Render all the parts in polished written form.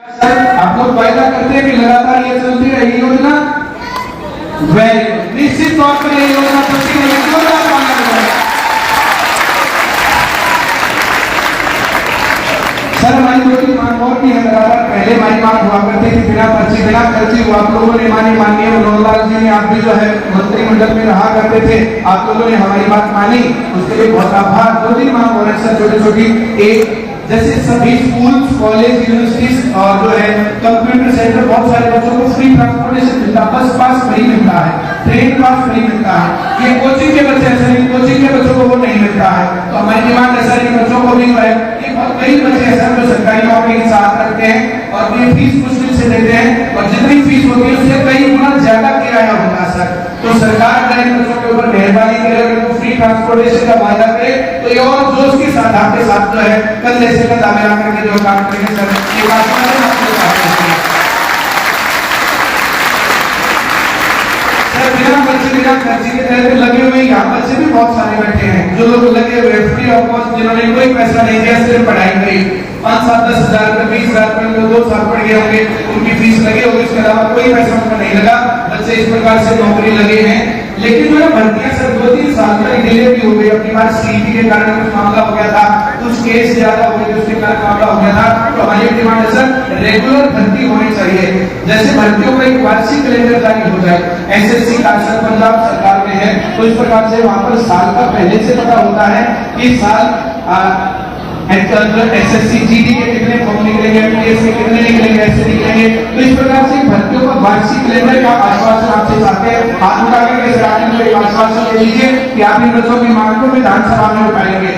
आप लोग वायदा करते हैं कि लगातार ये चलती रहेगी योजना, निश्चित तौर पर ये योजना चलती रहेगी। सर हमारी दो तीन मांग और भी है लगातार। पहले हमारी मांग हुआ करती थी बिना पर्ची बिना खर्ची, वो आप लोगों ने मानी। माननीय मनोहर लाल जी ने, आप भी जो है मंत्रिमंडल में रहा करते थे, आप लोगों ने हमारी बात मानी, उसके लिए बहुत आभार। दो तीन मांग हो रहे सर छोटी छोटी। एक, जैसे सभी स्कूल कॉलेज यूनिवर्सिटीज और जो है कंप्यूटर सेंटर, बहुत सारे बच्चों को फ्री ट्रांसपोर्टेशन मिलता है, बस पास फ्री मिलता है, ट्रेन पास फ्री मिलता है। ये कोचिंग के बच्चे ऐसे नहीं, कोचिंग के बच्चों को वो नहीं मिलता है। तो हमारी डिमांड ऐसा है कि बच्चों को भी है, कई बच्चे ऐसे जो सरकारी नौकरी के साथ रखते हैं और ये फीस मुश्किल से देते हैं, और जितनी फीस होती है उससे कई गुना ज्यादा किराया होता है सर। तो सरकार अगर इन बच्चों के ऊपर मेहरबानी करे, उनको फ्री ट्रांसपोर्टेशन का वायदा करे, तो ये और जोश के साथ आपके साथ जो है कंधे से कंधा मिला करके जो काम करेंगे सर, ये बात बिना बच्चे बिना खर्ची के तहत लगे हुए यहाँ बच्चे भी बहुत सारे बैठे हैं, जो लोग लगे हुए फ्री ऑफ कॉस्ट, जिन्होंने कोई पैसा नहीं दिया, सिर्फ पढ़ाई करी, 5-7-10 हजार रुपए 20 हजार रुपए 2 साल पढ़ गए होंगे, उनकी फीस लगे होगी, उसके अलावा कोई पैसा उनको नहीं लगा। बच्चे इस प्रकार से नौकरी लगे हैं, लेकिन जो है भर्तियां सर 2-3 साल तक डिले भी हो गई। अपनी बार सीटी के कारण कुछ मामला हो गया था, कुछ केस ज्यादा हो गए, उसके कारण मामला हो गया था। तो हमारी डिमांड है सर रेगुलर भर्ती होनी चाहिए, जैसे भर्तियों का एक वार्षिक कैलेंडर जारी हो जाए। एसएससी का असर पंजाब सरकार में है, तो इस प्रकार से वहां पर साल का पहले से पता होता है कि साल एसएससी जीडी के कितने फॉर्म निकलेंगे, एमटीएस के कितने निकलेंगे, ऐसे निकलेंगे। तो इस प्रकार से भर्तियों का वार्षिक कैलेंडर का आश्वासन आपसे चाहते हैं। हाथ उठा करके सरकार को एक आश्वासन दे दीजिए कि आप इन बच्चों की मांग को विधानसभा में उठाएंगे,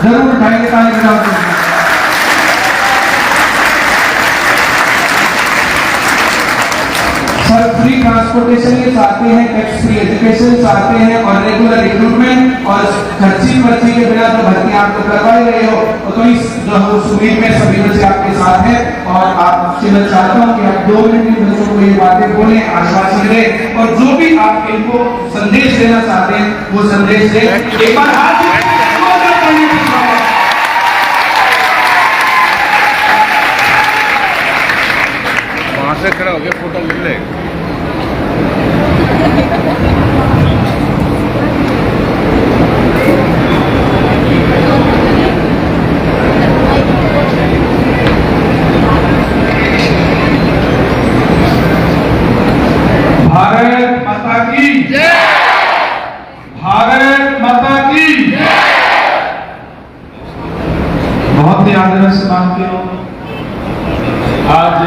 जरूर उठाएंगे। सर फ्री ट्रांसपोर्टेशन ये चाहते हैं, टैक्स फ्री एजुकेशन चाहते हैं, और रेगुलर रिक्रूटमेंट, और खर्ची पर्ची के बिना तो भर्ती आप तो करवा ही रहे हो। तो इस उम्मीद में सभी बच्चे आपके साथ हैं, और आपसे मैं चाहता हूं कि आप 2 मिनट में बच्चों को ये बातें बोलें, आश्वासन दें, और जो भी आप इनको संदेश देना चाहते हैं वो संदेश दें। एक बार हाथ से खड़ा हो गया, फोटो ले ले। भारत माता की जय, भारत माता की जय। बहुत ही आदर से मानते हो। आज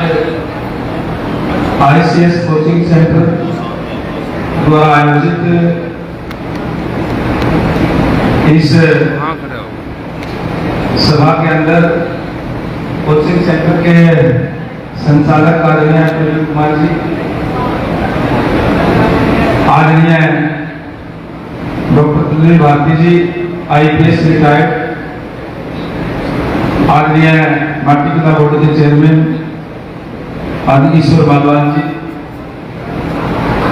आईसीएस कोचिंग सेंटर द्वारा आयोजित इस सभा के अंदर कोचिंग सेंटर के संचालक आदरणीय प्रवीण कुमार जी, आदरणीय डॉक्टर तुलसी भारती जी आईपीएस रिटायर्ड, आदरणीय माटी कला बोर्ड के चेयरमैन आदि ईश्वर बालवान जी,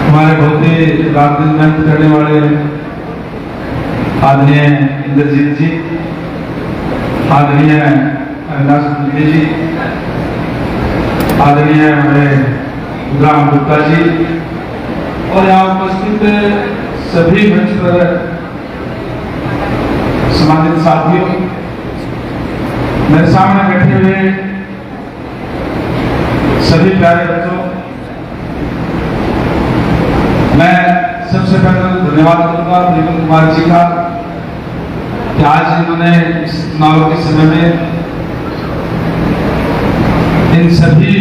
हमारे बहुत ही रात दिन मेहनत करने वाले आदरणीय इंद्रजीत जी, आदरणीय अविनाश मुंडे जी, आदरणीय हमारे राम गुप्ता जी, और यहाँ उपस्थित सभी मंच पर सम्मानित साथियों, मेरे सामने बैठे हुए सभी प्यारे बच्चों, मैं सबसे पहले धन्यवाद करूंगा प्रवीण कुमार जी का कि आज इन्होंने इस चुनाव के समय में इन सभी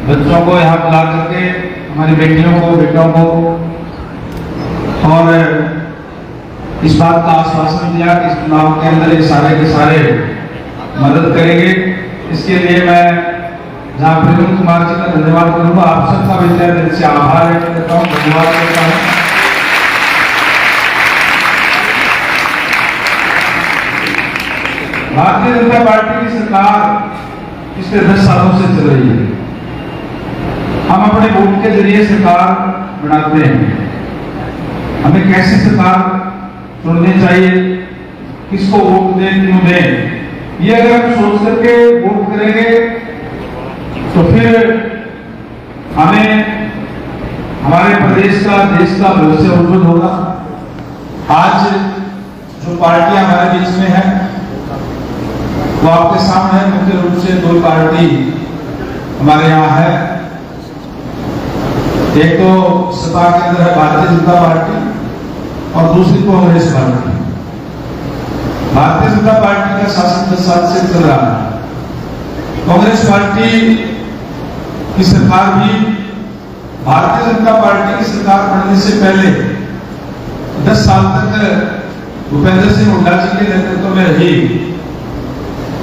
बच्चों को यहाँ बुला करके हमारी बेटियों को बेटों को और इस बात का आश्वासन दिया कि इस चुनाव के अंदर ये सारे के सारे मदद करेंगे। इसके लिए मैं जहाँ प्रवीण कुमार जी का धन्यवाद करूंगा, आप सबका विजय दिल से आभार व्यक्त करता हूँ, धन्यवाद करता हूँ। भारतीय जनता पार्टी की सरकार पिछले 10 सालों से चल रही है। हम अपने वोट के जरिए सरकार बनाते हैं। हमें कैसी सरकार चुननी चाहिए, किसको वोट दें, क्यों दें, ये अगर हम सोच करके वोट करेंगे तो फिर हमें हमारे प्रदेश का, देश का भविष्य उज्जवल होगा। आज जो पार्टियां हमारे बीच में है वो आपके सामने है। मुख्य रूप से दो पार्टी हमारे यहाँ है। एक तो सत्ता के अंदर है भारतीय जनता पार्टी और दूसरी कांग्रेस पार्टी। भारतीय जनता पार्टी का शासन 10 साल से चल रहा है। कांग्रेस पार्टी की सरकार भी भारतीय जनता पार्टी की सरकार बनने से पहले 10 साल तक भूपेंद्र सिंह हुड्डा जी के नेतृत्व में रही।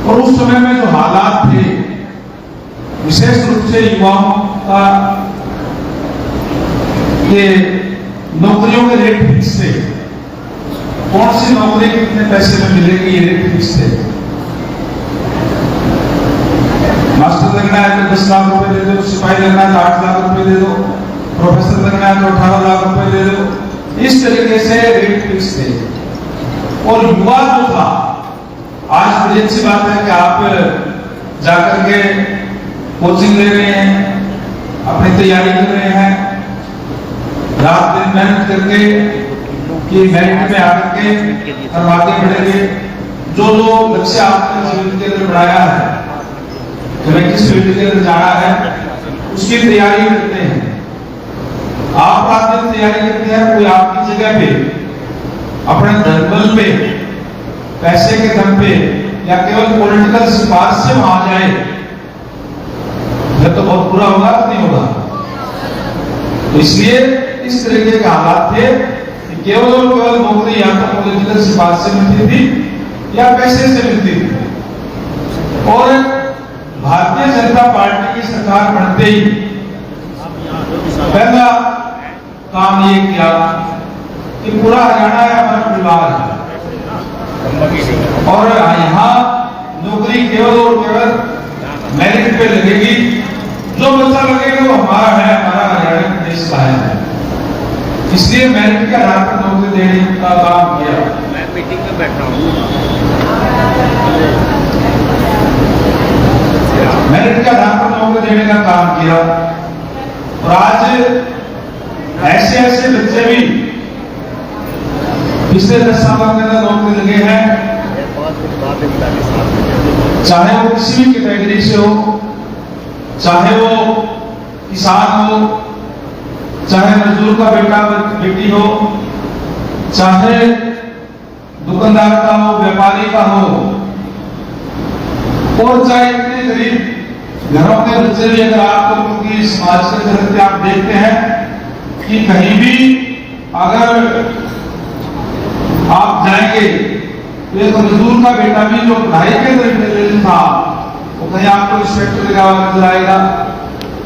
और उस समय में जो हालात थे, विशेष रूप से युवाओं का, ये नौकरियों के रेट फिक्स थे। कौन सी नौकरी कितने पैसे में मिलेगी, ये रेट फिक्स थे। मास्टर लगना है तो 10 लाख रुपए दे दो, सिपाही लगना है तो 8 लाख रुपए दे दो, प्रोफेसर लगना है तो 18 लाख रुपए दे दो। इस तरीके से रेट फिक्स थे। और युवा जो था, आज बड़ी अच्छी बात है कि आप जाकर के कोचिंग ले रहे हैं, अपनी तैयारी कर रहे हैं, रात दिन मेहनत करके कि मेरिट में आकर के हम आगे बढ़ेंगे। जो लक्ष्य आपने जीवन के अंदर बढ़ाया है, हमें किस फील्ड के अंदर जाना है, उसकी तैयारी करते हैं। आप रात दिन तैयारी करते हैं, कोई आपकी जगह पे अपने धनबल पे, पैसे के दम पे या केवल पॉलिटिकल सिफारिश से वहां जाए, यह तो बहुत बुरा होगा, नहीं होगा। तो इसलिए इस तरीके के हालात थे कि केवल और केवल नौकरी या तो पॉलिटिकल सिफारिश से मिलती थी या पैसे से मिलती थी। और भारतीय जनता पार्टी की सरकार बनते ही पहला काम ये किया कि पूरा हरियाणा हमारा परिवार है और यहाँ नौकरी केवल और केवल मेरिट पे लगेगी। जो बच्चा लगेगा वो हमारा है, हमारा हरियाणा प्रदेश का है। इसलिए मेरिट के आधार पर नौकरी देने का काम किया। मैं मीटिंग में बैठा हूँ। मेरिट के आधार पर नौकरी देने का काम किया। और आज ऐसे ऐसे बच्चे भी पिछले 10 सालों के अंदर नौकरी लगे हैं, चाहे वो किसी भी कैटेगरी से हो, चाहे वो किसान हो, चाहे मजदूर का बेटा बेटी हो, चाहे दुकानदार का हो, व्यापारी का हो, और चाहे इतने गरीब घरों के बच्चे भी अगर आपको, क्योंकि समाज के तरफ आप देखते हैं कि कहीं भी अगर आप जाएंगे तो एक मजदूर का बेटा भी जो पढ़ाई के अंदर था, वो कहीं आपको इंस्पेक्टर लगा हुआ नजर आएगा,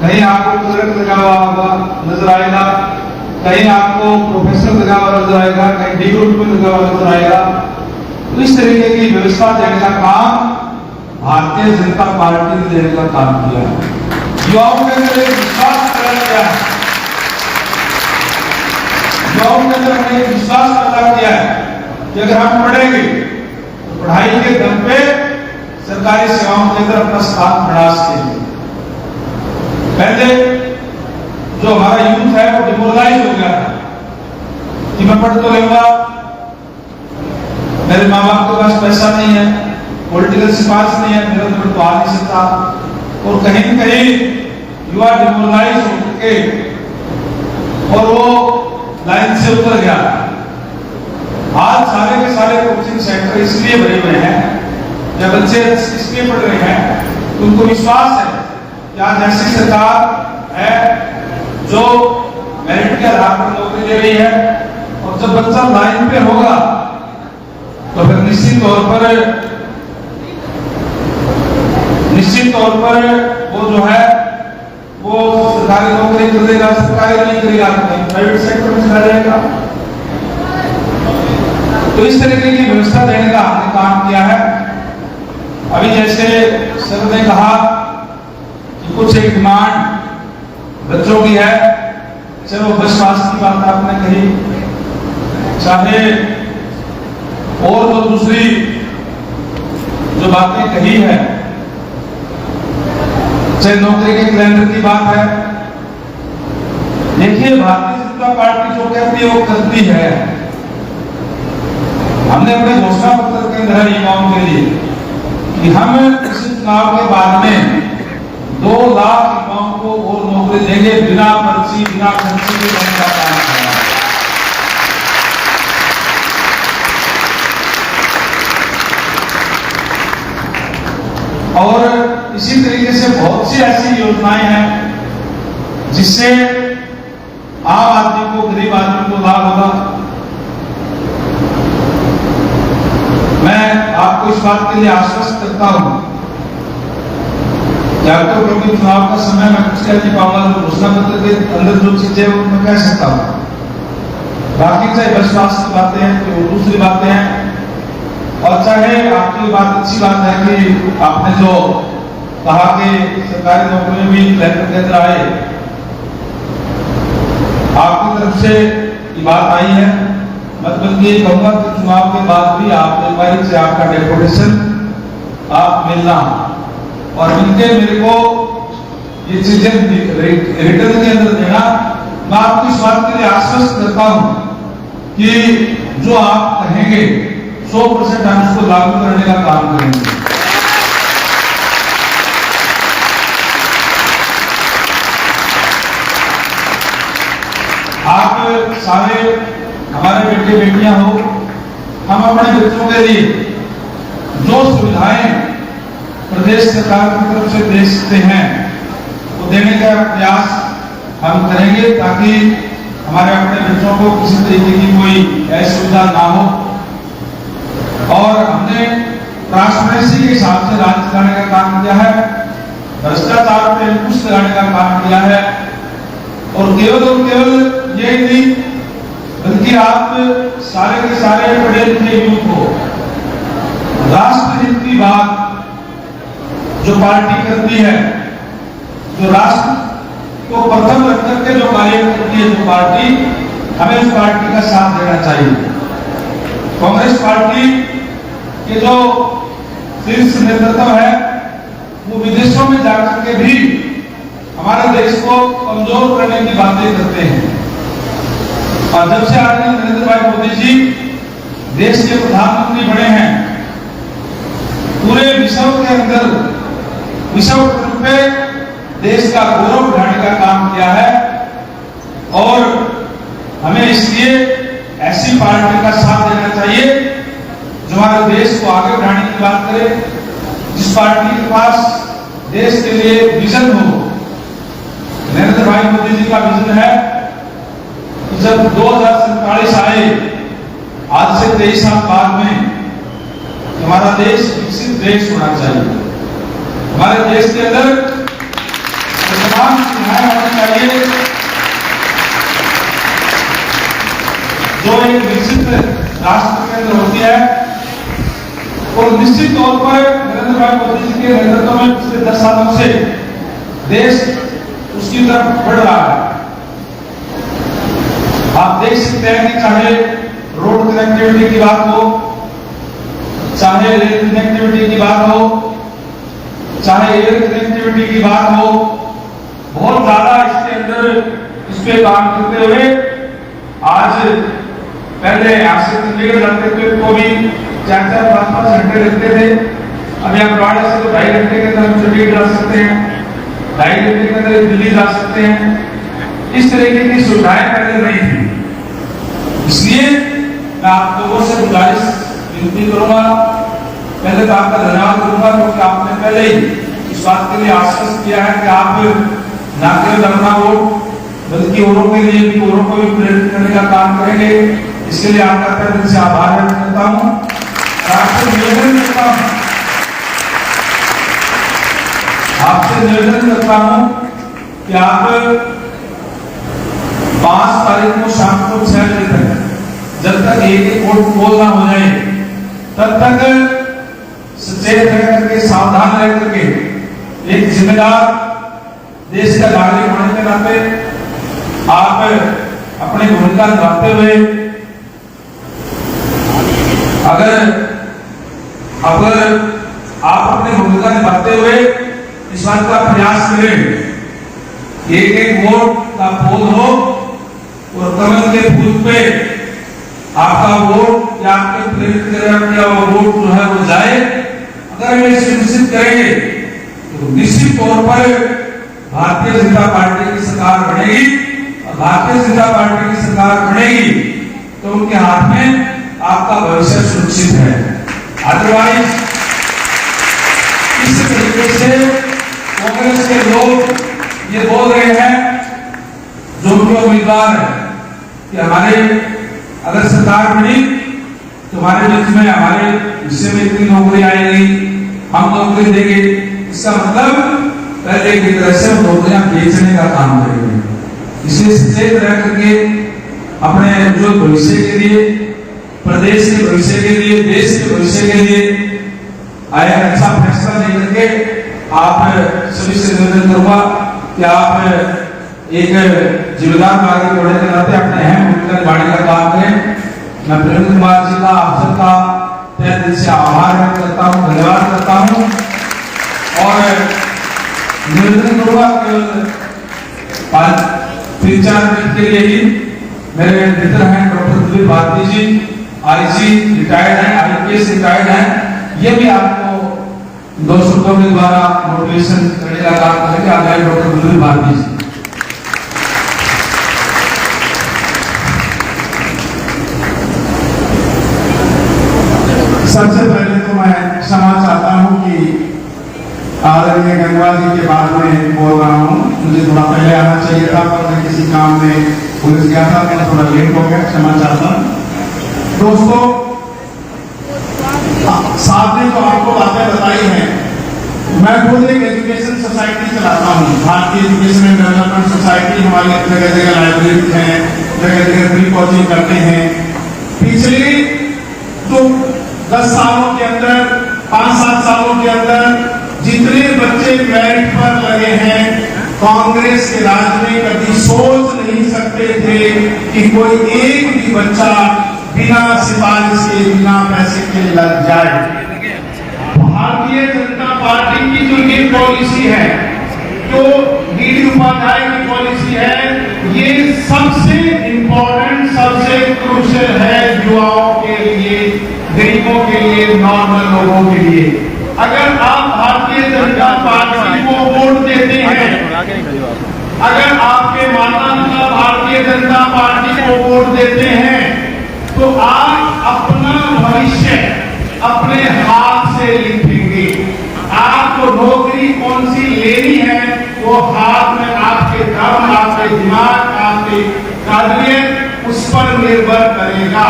कहीं आपको क्लर्क लगा हुआ नजर आएगा, कहीं आपको प्रोफेसर लगा हुआ नजर आएगा, कहीं डी ग्रुप में लगा हुआ नजर आएगा। तो इस तरीके की व्यवस्था देने का काम भारतीय जनता पार्टी ने देने का काम किया है। युवाओं के अंदर एक विश्वास पैदा किया है, युवाओं के अंदर हमने एक विश्वास पैदा किया है कि अगर हम पढ़ेंगे तो पढ़ाई के दम पे सरकारी सेवाओं के अंदर अपना स्थान बना सकेंगे। पहले जो हमारा यूथ है वो डिमोरलाइज हो गया था कि मैं पढ़ तो लूंगा, मेरे माँ बाप के पास पैसा नहीं है, पॉलिटिकल सिफारिश नहीं है, मेरा तो आ नहीं सकता। और कहीं न कहीं युवा डिमोरलाइज हो के और वो लाइन से उतर गया। आज सारे के सारे कोचिंग सेंटर इसलिए बने हुए हैं, जब बच्चे इसलिए पढ़ रहे हैं तो उनको विश्वास है कि आज ऐसी सरकार है जो मेरिट के आधार पर नौकरी दे रही है। और जब बच्चा लाइन पे होगा तो फिर निश्चित तौर पर वो जो है वो सरकारी नौकरी कर देगा, सरकारी नहीं करेगा, प्राइवेट सेक्टर में चला जाएगा। तो इस तरीके की व्यवस्था देने का हमने काम किया है। अभी जैसे सर ने कहा कि कुछ एक डिमांड बच्चों की है, चलो बस पास की बात आपने कही, चाहे और जो दूसरी जो बातें कही है चाहे नौकरी के कैलेंडर की बात है। देखिए, भारतीय जनता पार्टी जो कहती है वो करती है। हमने अपने घोषणा पत्र के अंदर युवाओं के लिए कि हम इस चुनाव के बाद में 2 लाख युवाओं को और नौकरी देंगे, बिना पर्ची बिना खर्ची के देने का काम किया। और इसी तरीके से बहुत सी ऐसी योजनाएं हैं जिससे आम आदमी को, गरीब आदमी को लाभ होगा। मैं आपको इस बात के लिए आश्वस्त करता हूं कि आपको, क्योंकि चुनाव का समय मैं कुछ कह नहीं पाऊंगा, तो घोषणा पत्र के अंदर जो चीजें वो मैं कह सकता हूं। बाकी चाहे विश्वास की बातें हैं तो वो दूसरी बातें हैं, और चाहे आपकी बात अच्छी बात है कि आपने जो कहा कि सरकारी नौकरी में भी कैलेंडर के अंदर आए, आपकी तरफ से ये बात आई है। मतलब ये कहूंगा कि चुनाव के बाद भी आप एक बार से आपका डेपुटेशन आप मिलना और मिलके मेरे को ये चीजें रिटर्न के अंदर देना। मैं आपको इस बात के लिए आश्वस्त करता हूं कि जो आप कहेंगे 100% हम उसको लागू करने का काम करेंगे। आप सारे हमारे बेटे बेटियां हो, हम अपने बच्चों के लिए जो सुविधाएं प्रदेश सरकार की तरफ से दे सकते हैं वो देने का प्रयास हम करेंगे, ताकि हमारे अपने बच्चों को किसी तरीके की कोई असुविधा ना हो। और हमने ट्रांसपेरेंसी के हिसाब से राज चलाने का काम किया है, भ्रष्टाचार पे अंकुश लगाने का काम किया है। और केवल ये नहीं, बल्कि आप सारे के सारे पढ़े लिखे यूथ हो, राष्ट्र हित की बात जो पार्टी करती है, जो राष्ट्र को प्रथम रख करके जो कार्य करती है जो पार्टी, हमें उस पार्टी का साथ देना चाहिए। कांग्रेस पार्टी के जो शीर्ष नेतृत्व है वो विदेशों में जाकर के भी हमारे देश को कमजोर करने की बातें करते हैं। और जब से आदरणीय नरेंद्र भाई मोदी जी देश के प्रधानमंत्री बने हैं, पूरे विश्व के अंदर विश्व पे देश का गौरव बढ़ाने का काम किया है। और हमें इसलिए ऐसी पार्टी का साथ देना चाहिए जो हमारे देश को आगे बढ़ाने की बात करे, जिस पार्टी के पास देश के लिए विजन हो। नरेंद्र भाई मोदी जी का विजन है कि जब 2047 आए, आज से 23 साल बाद में, हमारा देश विकसित देश होना चाहिए। हमारे देश के अंदर तमाम सुविधाएं होनी चाहिए जो एक विकसित राष्ट्र के अंदर होती है। और निश्चित तौर पर नरेंद्र भाई मोदी जी के नेतृत्व में पिछले 10 सालों से देश उसकी तरफ बढ़ रहा है। आप देख सकते हैं कि चाहे रोड कनेक्टिविटी की बात हो, चाहे रेल कनेक्टिविटी की बात हो, चाहे एयर कनेक्टिविटी की बात हो, बहुत ज्यादा इसके अंदर इस पे काम करते हुए आज पहले यहाँ से चंडीगढ़ जाते थे तो भी 4-4, 5-5 घंटे लगते थे। अभी आप नोएडा से तो 2.5 घंटे के अंदर चंडीगढ़ जा सकते हैं, 2.5 घंटे के अंदर दिल्ली जा सकते हैं। इस तरीके की सुविधाएं पहले नहीं थी। इसलिए मैं आप लोगों से गुजारिश विनती करूंगा, पहले तो आपका धन्यवाद करूंगा क्योंकि आपने पहले ही इस बात के लिए आश्वस्त किया है कि आप न केवल अपना वोट बल्कि औरों के लिए भी, औरों को भी प्रेरित करने का काम करेंगे। इसके लिए आपका तहे दिल से आभार व्यक्त करता हूं। आपसे निवेदन करता हूं कि आप 5 तारीख को शाम को 6 बजे तक, जब तक एक वोट पोल ना हो जाए तब तक सचेत रह करके, सावधान रह करके, एक जिम्मेदार देश का नागरिक होने के नाते आप अपनी भूमिका निभाते हुए अगर आप अपनी भूमिका निभाते हुए इस बात का प्रयास करें, एक एक वोट का पोल हो और कमल के फूल पे आपका वोट या आपके प्रेरित किया हुआ वोट जो है वो जाए। अगर हम ये सुनिश्चित करेंगे तो निश्चित तौर पर भारतीय जनता पार्टी की सरकार बनेगी, और भारतीय जनता पार्टी की सरकार बनेगी तो उनके हाथ में आपका भविष्य सुरक्षित है। अदरवाइज इस तरीके से कांग्रेस के लोग ये बोल रहे हैं जो उनके उम्मीदवार है कि हमारे अगर सरकार बनी तो हमारे बीच में हमारे हिस्से में इतनी नौकरी आएगी, हम नौकरी देंगे। इसका मतलब पहले की तरह से नौकरियां बेचने का काम करेंगे। इसलिए सचेत रह करके अपने उज्जवल भविष्य के लिए, प्रदेश के भविष्य के लिए, देश के भविष्य के लिए आए अच्छा फैसला ले करके आप सभी से निवेदन करूंगा कि आप एक जिम्मेदार नागरिक होने के नाते अपने अहम भूमिका निभाने का काम करें। मैं प्रेम कुमार जी का, आप सबका तहे दिल से आभार व्यक्त करता हूँ, धन्यवाद करता हूँ और निवेदन करूंगा केवल 3-4 मिनट के लिए ही मेरे मित्र हैं डॉक्टर दिलीप भारती जी, आईजी रिटायर्ड हैं, आईपीएस रिटायर्ड हैं, ये भी आपको 2 शब्दों के द्वारा मोटिवेशन करने का काम करेंगे। आगे डॉक्टर दिलीप भारती जी। सबसे पहले तो मैं क्षमा चाहता हूं कि आदरणीय गंगवार जी के बाद में बोल रहा हूं, मुझे थोड़ा पहले आना चाहिए था पर मैं किसी काम में पुलिस गया था, मैं थोड़ा लेट हो गया, क्षमा चाहता हूं। दोस्तों, साहब ने तो आपको बातें बताई हैं, मैं खुद एक एजुकेशन सोसाइटी चलाता हूँ, भारतीय एजुकेशन एंड डेवलपमेंट सोसाइटी। हमारी जगह जगह लाइब्रेरी है, जगह जगह फ्री कोचिंग करते हैं। पिछले जो 10 सालों के अंदर, 5-7 सालों के अंदर जितने बच्चे मेरिट पर लगे हैं, कांग्रेस के राज में कभी सोच नहीं सकते थे कि कोई एक भी बच्चा बिना सिफारिश के, बिना पैसे के लग जाए। भारतीय जनता पार्टी की जो ये पॉलिसी है, जो डीडी उपाध्याय की पॉलिसी है, ये सबसे इंपॉर्टेंट, सबसे क्रूशियल है युवाओं के लिए, गरीबों के लिए, नॉर्मल लोगों के लिए। अगर आप भारतीय जनता पार्टी को वोट देते हैं, अगर आपके माता पिता भारतीय जनता पार्टी को वोट देते हैं, तो आप अपना भविष्य अपने हाथ से लिखेंगे। आपको नौकरी कौन सी लेनी है वो हाथ में आपके दम, आपके दिमाग, आपके काबिलियत उस पर निर्भर करेगा।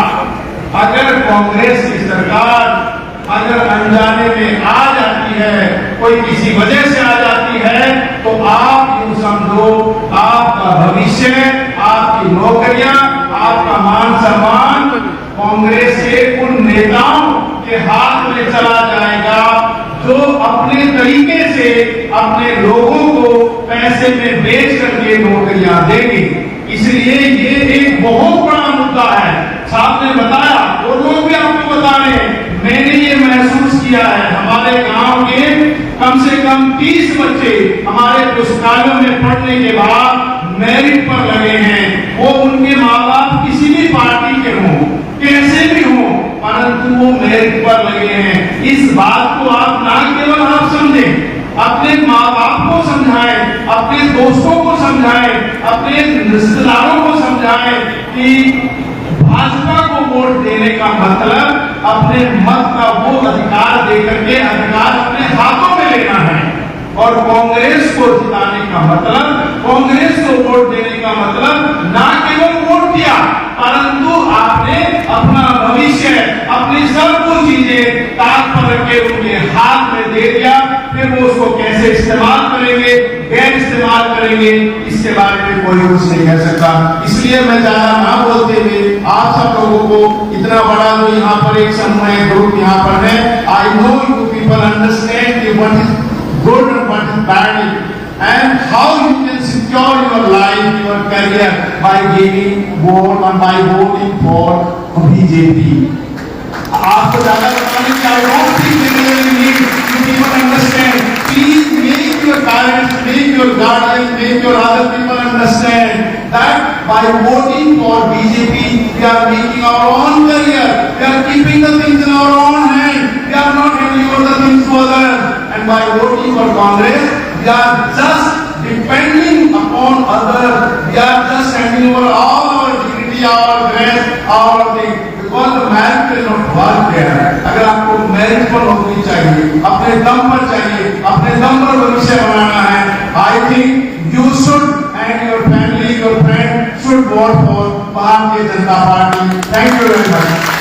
अगर कांग्रेस की सरकार अगर अनजाने में आ जाती है, कोई किसी वजह से आ जाती है, तो आप यूं समझो आपका भविष्य, आपकी नौकरियां, आपका मान सम्मान कांग्रेस के उन नेताओं के हाथ में चला जाएगा जो अपने तरीके से अपने लोगों को पैसे में बेच करके नौकरियां देंगे। इसलिए ये एक बहुत बड़ा मुद्दा है। साहब ने बताया और लोग भी आपको बता रहे हैं, मैंने ये महसूस किया है। हमारे गांव के कम से कम 30 बच्चे हमारे पुस्तकालयों में पढ़ने के बाद मेरिट पर लगे हैं। वो उनके माँ बाप किसी भी पार्टी के हों, कैसे भी हों, परंतु वो मेरिट पर लगे हैं। इस बात को आप ना केवल आप समझें, अपने माँ बाप को समझाएं, अपने दोस्तों को समझाएं, अपने रिश्तेदारों को समझाएं कि भाजपा को वोट देने का मतलब अपने मत का वो अधिकार देकर के अधिकार अपने हाथों में लेना है, और कांग्रेस को जिताने का मतलब, कांग्रेस को वोट देने का मतलब ना केवल वोट दिया, परंतु आपने अपना भविष्य, अपनी सब कुछ चीजें ताक पर रख के उनके हाथ में दे दिया। फिर वो उसको कैसे इस्तेमाल करेंगे, गैर इस्तेमाल करेंगे, इसके बारे में कोई कुछ नहीं कह सकता। इसलिए मैं ज्यादा ना बोलते हुए आप सब लोगों को, इतना बड़ा जो यहाँ पर एक समूह है, ग्रुप यहाँ पर है, I know you people understand कि what is good and what is bad and how you can secure your life, your career by giving vote or by voting for BJP. आपको ज्यादा बताने की I don't think you people understand. Please make your parents, make your guardians, make your other people understand that by voting for BJP, we are making our own career. We are keeping the things in our own hand. We are not handing over the things to others. And by voting for Congress, we are just depending upon others. We are just handing over all our dignity, our grace, our thing. Because the merit is not work there. अगर आपको merit पर नौकरी चाहिए, अपने दम पर चाहिए, अपने दम पर भविष्य बनाना है, I think you should and your family, your friend should vote for Bharatiya Janata Party. Thank you very much.